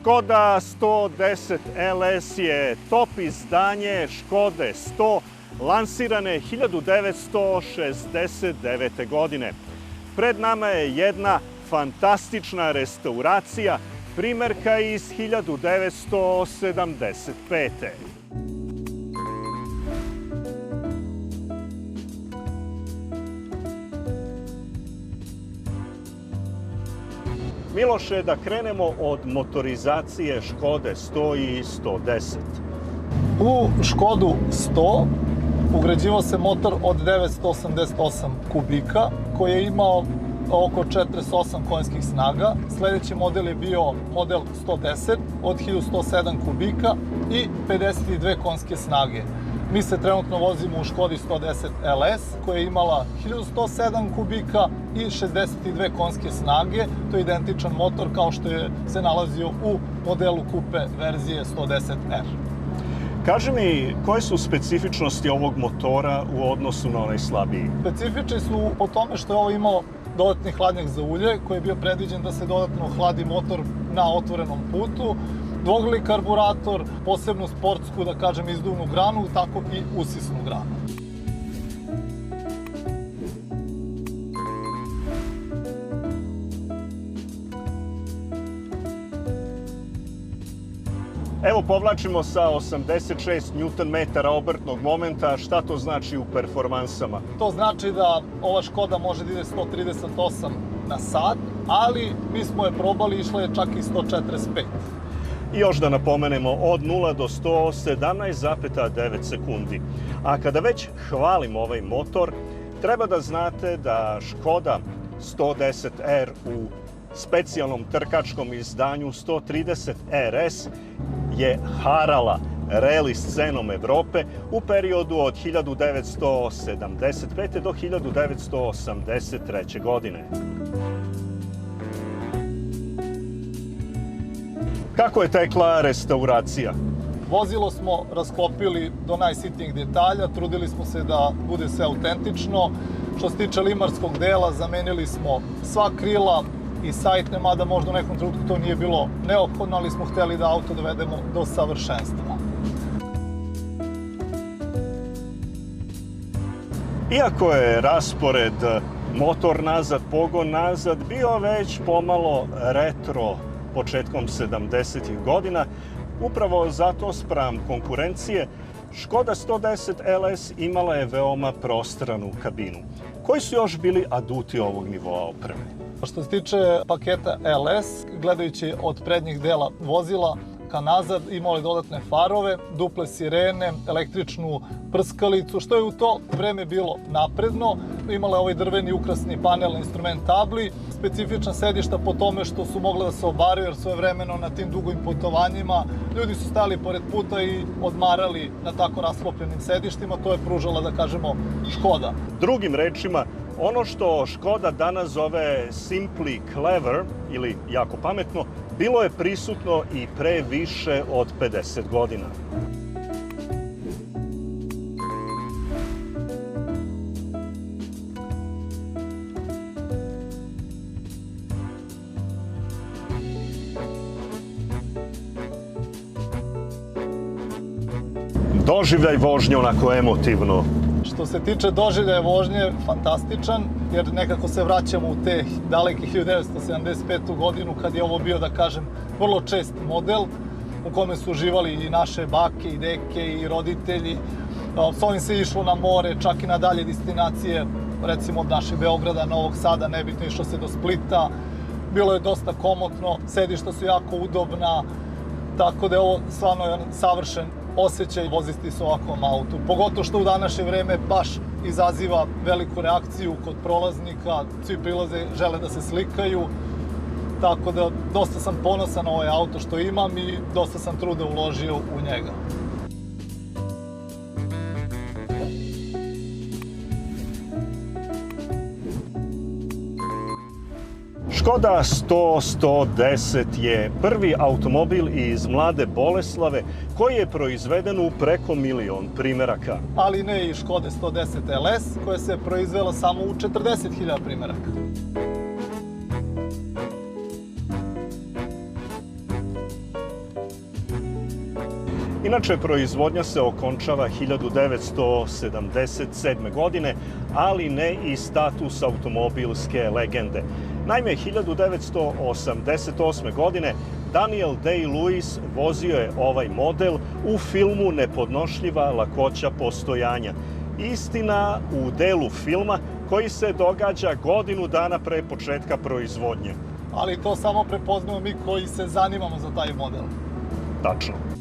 Škoda 110 LS je top izdanje Škode 100, lansirane 1969. godine. Pred nama je jedna fantastična restauracija, primerka iz 1975. Miloše, da krenemo od motorizacije Škode 100 i 110. U Škodu 100 ugrađivao se motor od 988 kubika koji je imao oko 48 konjskih snaga. Sledeći model je bio model 110 od 1107 kubika i 52 konjske snage. Mi se trenutno vozimo u Škodi 110 LS koja je imala 1107 kubika i 62 konjske snage. To je identičan motor kao što je se nalazio u modelu kupe verzije 110R. Kaži mi, koje su specifičnosti ovog motora u odnosu na onaj slabiji? Specifični su po tome što je ovo imao dodatni hladnjak za ulje koji je bio predviđen da se dodatno hladi motor na otvorenom putu, dvogli karburator, posebnu sportsku, da kažem, izduvnu granu, tako i usisnu granu. Evo, povlačimo sa 86 Nm obrtnog momenta. Šta to znači u performansama? To znači da ova Škoda može da ide 138 na sat, ali mi smo je probali, išla je čak i 145. I još da napomenemo, od 0 do 100 17,9 sekundi. A kada već hvalimo ovaj motor, treba da znate da Škoda 110R u specijalnom trkačkom izdanju 130 RS je harala reli scenom Evrope u periodu od 1975. do 1983. godine. Kako je tekla restauracija? Vozilo smo rasklopili do najsitnijih detalja, trudili smo se da bude sve autentično. Što se tiče limarskog dela, zamenili smo sva krila i sajtne, mada možda u nekom trenutku to nije bilo neophodno, ali smo hteli da auto dovedemo do savršenstva. Iako je raspored motor nazad, pogon nazad bio već pomalo retro početkom 70-ih godina, upravo zato spram konkurencije Škoda 110 LS imala je veoma prostranu kabinu. Koji su još bili aduti ovog nivoa opreme? Što se tiče paketa LS, gledajući od prednjih dela vozila ka nazad, imao je dodatne farove, duple sirene, električnu prskalicu, što je u to vreme bilo napredno. Imala je ovaj drveni ukrasni panel instrument tabli, specifična sedišta po tome što su mogle da se obaraju, jer svojevremeno na tim dugim putovanjima ljudi su stali pored puta i odmarali na tako rasklopljenim sedištima. To je pružala, da kažemo, Škoda. Drugim rečima, ono što Škoda danas zove simply clever ili jako pametno, bilo je prisutno i pre više od 50 godina. Doživljaj vožnje onako emotivno. Što se tiče doživljaja vožnje, fantastičan, jer nekako se vraćamo u te daleke 1975. godinu, kad je ovo bio, da kažem, vrlo čest model u kome su uživali i naše bake i deke i roditelji. S ovim se išlo na more, čak i na dalje destinacije, recimo od našeg Beograda, Novog Sada, nebitno išlo se do Splita. Bilo je dosta komotno, sedišta su jako udobna, tako da je ovo stvarno jedan savršen osjećaj voziti se u ovakvom autu. Pogotovo što u današnje vreme baš izaziva veliku reakciju kod prolaznika, svi prilaze, žele da se slikaju, tako da dosta sam ponosan na ovaj auto što imam i dosta sam truda uložio u njega. Škoda 100-110 je prvi automobil iz Mlade Boleslave koji je proizveden u preko 1.000.000 primeraka. Ali ne i Škode 110 LS koja se proizvela samo u 40.000 primeraka. Inače, proizvodnja se okončava 1977. godine, ali ne i status automobilske legende. Naime, 1988. godine Daniel Day-Lewis vozio je ovaj model u filmu Nepodnošljiva lakoća postojanja. Istina u delu filma koji se događa godinu dana pre početka proizvodnje. Ali to samo prepoznamo mi koji se zanimamo za taj model. Tačno.